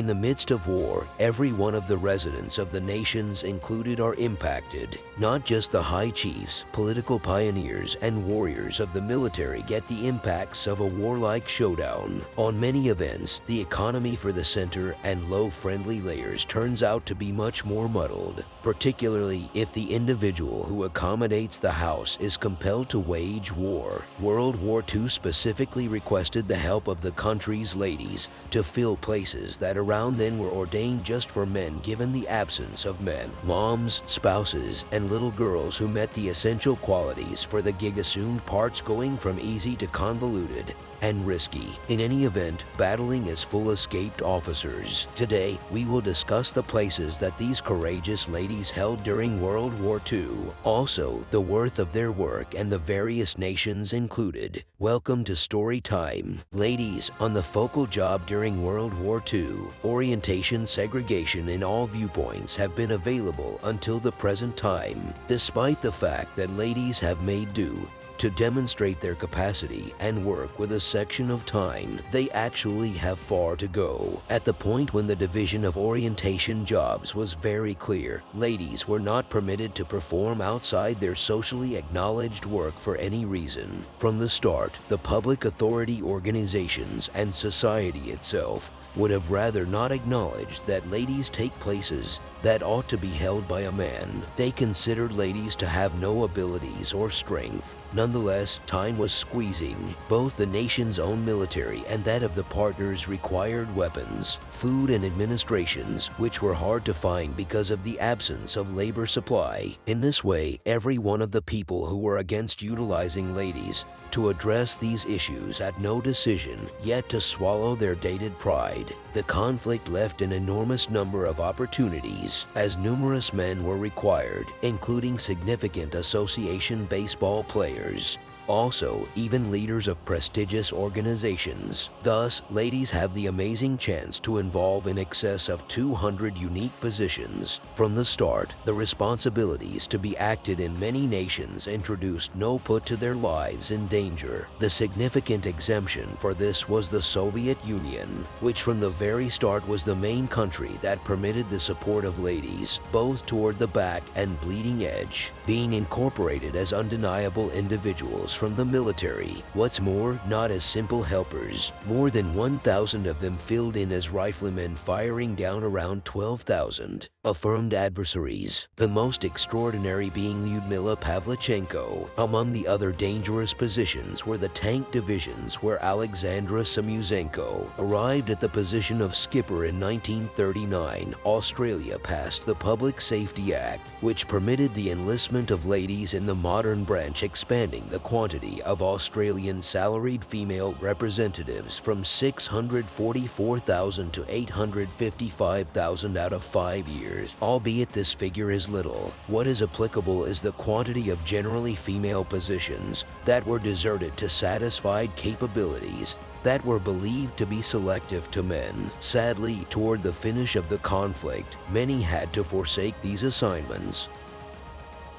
In the midst of war, every one of the residents of the nations included are impacted. Not just the high chiefs, political pioneers, and warriors of the military get the impacts of a warlike showdown. On many events, the economy for the center and low friendly layers turns out to be much more muddled, particularly if the individual who accommodates the house is compelled to wage war. World War II specifically requested the help of the country's ladies to fill places that around then were ordained just for men, given the absence of men. Moms, spouses, and little girls who met the essential qualities for the gig assumed parts, going from easy to convoluted and risky. In any event, battling as full escaped officers. Today, we will discuss the places that these courageous ladies held during World War II, also the worth of their work and the various nations included. Welcome to Story Time. Ladies on the focal job during World War II. Orientation segregation in all viewpoints have been available until the present time, despite the fact that ladies have made do to demonstrate their capacity and work with a section of time. They actually have far to go. At the point when the division of orientation jobs was very clear, ladies were not permitted to perform outside their socially acknowledged work for any reason. From the start, the public authority organizations and society itself would have rather not acknowledged that ladies take places that ought to be held by a man. They considered ladies to have no abilities or strength. Nonetheless, time was squeezing. Both the nation's own military and that of the partners required weapons, food, and administrations, which were hard to find because of the absence of labor supply. In this way, every one of the people who were against utilizing ladies to address these issues had no decision yet to swallow their dated pride. The conflict left an enormous number of opportunities, as numerous men were required, including significant association baseball players. Also, even leaders of prestigious organizations. Thus, ladies have the amazing chance to involve in excess of 200 unique positions. From the start, the responsibilities to be acted in many nations introduced no put to their lives in danger. The significant exemption for this was the Soviet Union, which from the very start was the main country that permitted the support of ladies, both toward the back and bleeding edge, being incorporated as undeniable individuals from the military. What's more, not as simple helpers. More than 1,000 of them filled in as riflemen, firing down around 12,000 affirmed adversaries, the most extraordinary being Lyudmila Pavlichenko. Among the other dangerous positions were the tank divisions, where Alexandra Samuzenko arrived at the position of skipper in 1939. Australia passed the Public Safety Act, which permitted the enlistment of ladies in the modern branch, expanding the quantity of Australian salaried female representatives from 644,000 to 855,000 out of 5 years. Albeit this figure is little, what is applicable is the quantity of generally female positions that were deserted to satisfied capabilities that were believed to be selective to men. Sadly, toward the finish of the conflict, many had to forsake these assignments.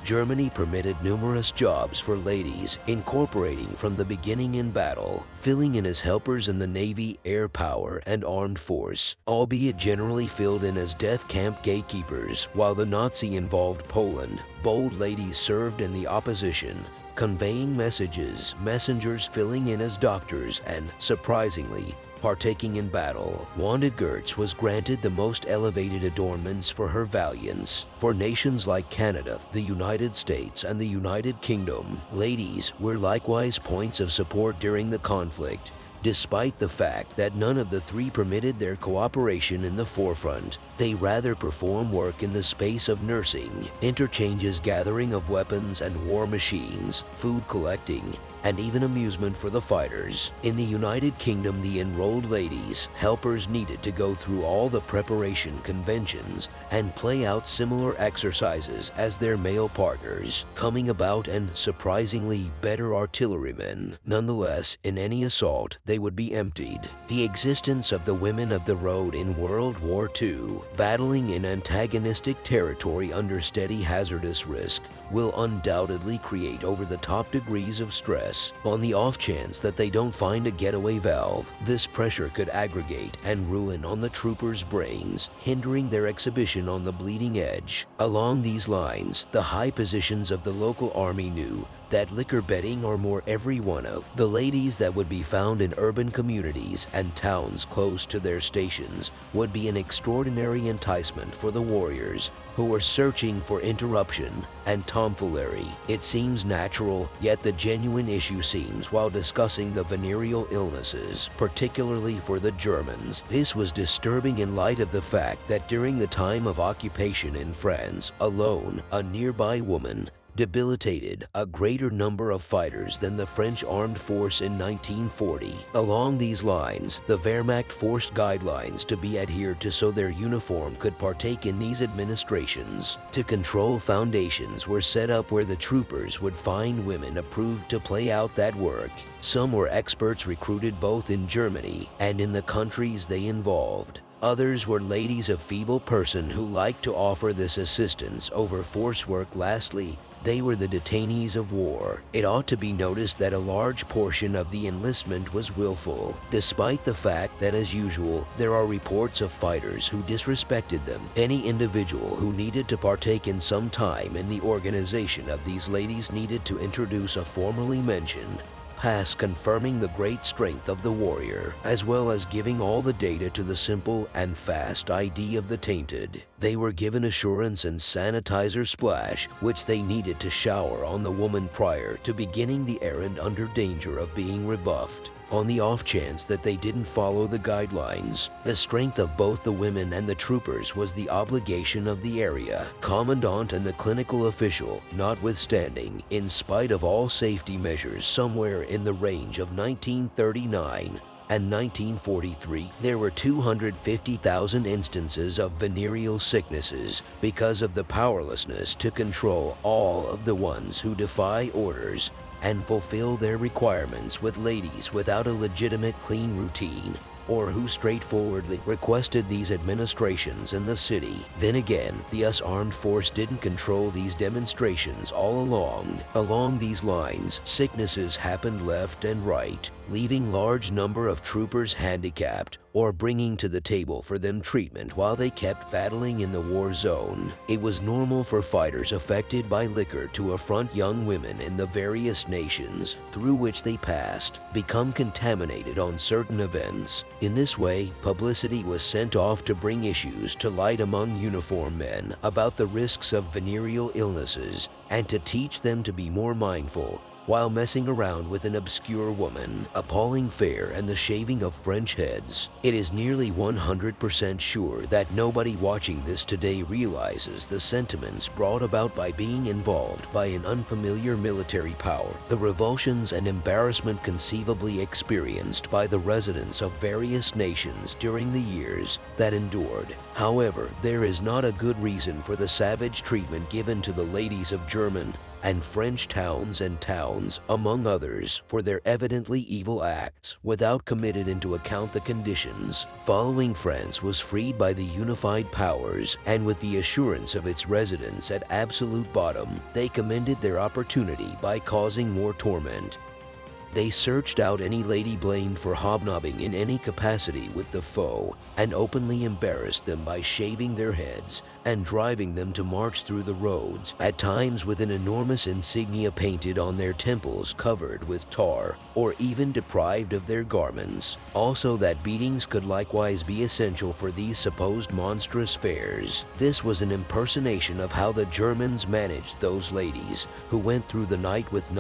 Germany permitted numerous jobs for ladies, incorporating from the beginning in battle, filling in as helpers in the Navy, air power, and armed force, albeit generally filled in as death camp gatekeepers. While the Nazi-involved Poland, bold ladies served in the opposition, conveying messages, messengers filling in as doctors, and, surprisingly, partaking in battle. Wanda Gertz was granted the most elevated adornments for her valiance. For nations like Canada, the United States, and the United Kingdom, ladies were likewise points of support during the conflict. Despite the fact that none of the three permitted their cooperation in the forefront, they rather perform work in the space of nursing, interchanges, gathering of weapons and war machines, food collecting, and even amusement for the fighters. In the United Kingdom, the enrolled ladies, helpers, needed to go through all the preparation conventions and play out similar exercises as their male partners, coming about and surprisingly better artillerymen. Nonetheless, in any assault, they would be emptied. The existence of the women of the road in World War II, battling in antagonistic territory under steady hazardous risk, will undoubtedly create over-the-top degrees of stress. On the off chance that they don't find a getaway valve, this pressure could aggregate and ruin on the troopers' brains, hindering their exhibition on the bleeding edge. Along these lines, the high positions of the local army knew that liquor betting or more every one of the ladies that would be found in urban communities and towns close to their stations would be an extraordinary enticement for the warriors who were searching for interruption and tomfoolery. It seems natural, yet the genuine issue seems while discussing the venereal illnesses, particularly for the Germans. This was disturbing in light of the fact that during the time of occupation in France alone, a nearby woman debilitated a greater number of fighters than the French armed force in 1940. Along these lines, the Wehrmacht forced guidelines to be adhered to so their uniform could partake in these administrations. To control foundations were set up where the troopers would find women approved to play out that work. Some were experts recruited both in Germany and in the countries they involved. Others were ladies of feeble person who liked to offer this assistance over force work. Lastly, they were the detainees of war. It ought to be noticed that a large portion of the enlistment was willful, despite the fact that, as usual, there are reports of fighters who disrespected them. Any individual who needed to partake in some time in the organization of these ladies needed to introduce a formerly mentioned pass confirming the great strength of the warrior, as well as giving all the data to the simple and fast ID of the tainted. They were given assurance and sanitizer splash, which they needed to shower on the woman prior to beginning the errand under danger of being rebuffed. On the off chance that they didn't follow the guidelines, the strength of both the women and the troopers was the obligation of the area commandant and the clinical official, notwithstanding, in spite of all safety measures. Somewhere in the range of 1939 and 1943, there were 250,000 instances of venereal sicknesses because of the powerlessness to control all of the ones who defy orders and fulfill their requirements with ladies without a legitimate clean routine, or who straightforwardly requested these administrations in the city. Then again, the US Armed Force didn't control these demonstrations all along. Along these lines, sicknesses happened left and right, leaving large number of troopers handicapped or bringing to the table for them treatment while they kept battling in the war zone. It was normal for fighters affected by liquor to affront young women in the various nations through which they passed, become contaminated on certain events. In this way, publicity was sent off to bring issues to light among uniformed men about the risks of venereal illnesses and to teach them to be more mindful while messing around with an obscure woman. Appalling fare and the shaving of French heads. It is nearly 100% sure that nobody watching this today realizes the sentiments brought about by being involved by an unfamiliar military power, the revulsions and embarrassment conceivably experienced by the residents of various nations during the years that endured. However, there is not a good reason for the savage treatment given to the ladies of German and French towns and towns, among others, for their evidently evil acts, without committed into account the conditions. Following France was freed by the unified powers, and with the assurance of its residents at absolute bottom, they commended their opportunity by causing more torment. They searched out any lady blamed for hobnobbing in any capacity with the foe and openly embarrassed them by shaving their heads and driving them to march through the roads, at times with an enormous insignia painted on their temples covered with tar or even deprived of their garments. Also that beatings could likewise be essential for these supposed monstrous fairs. This was an impersonation of how the Germans managed those ladies who went through the night with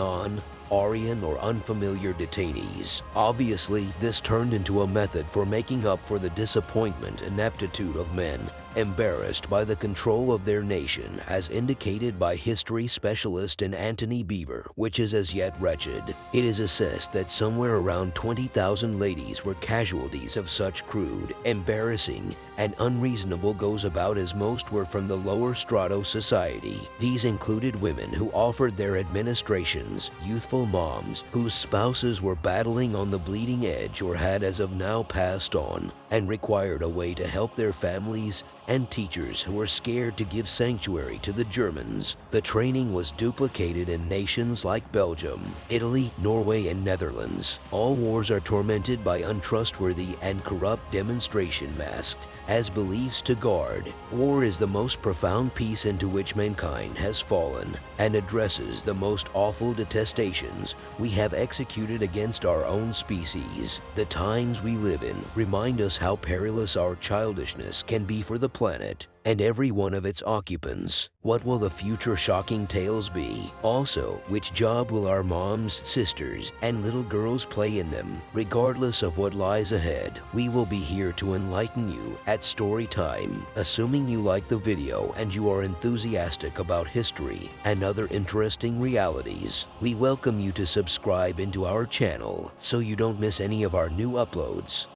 Aryan or unfamiliar detainees. Obviously, this turned into a method for making up for the disappointment and ineptitude of men embarrassed by the control of their nation, as indicated by history specialist and Anthony Beaver, which is as yet wretched. It is assessed that somewhere around 20,000 ladies were casualties of such crude, embarrassing, and unreasonable goes about, as most were from the lower strato society. These included women who offered their administrations, youthful single moms whose spouses were battling on the bleeding edge or had as of now passed on and required a way to help their families, and teachers who were scared to give sanctuary to the Germans. The training was duplicated in nations like Belgium, Italy, Norway, and Netherlands. All wars are tormented by untrustworthy and corrupt demonstration masked as beliefs to guard. War is the most profound peace into which mankind has fallen and addresses the most awful detestations we have executed against our own species. The times we live in remind us how perilous our childishness can be for the planet and every one of its occupants. What will the future shocking tales be? Also, which job will our moms, sisters, and little girls play in them? Regardless of what lies ahead, we will be here to enlighten you at Story Time. Assuming you like the video and you are enthusiastic about history and other interesting realities, we welcome you to subscribe into our channel so you don't miss any of our new uploads.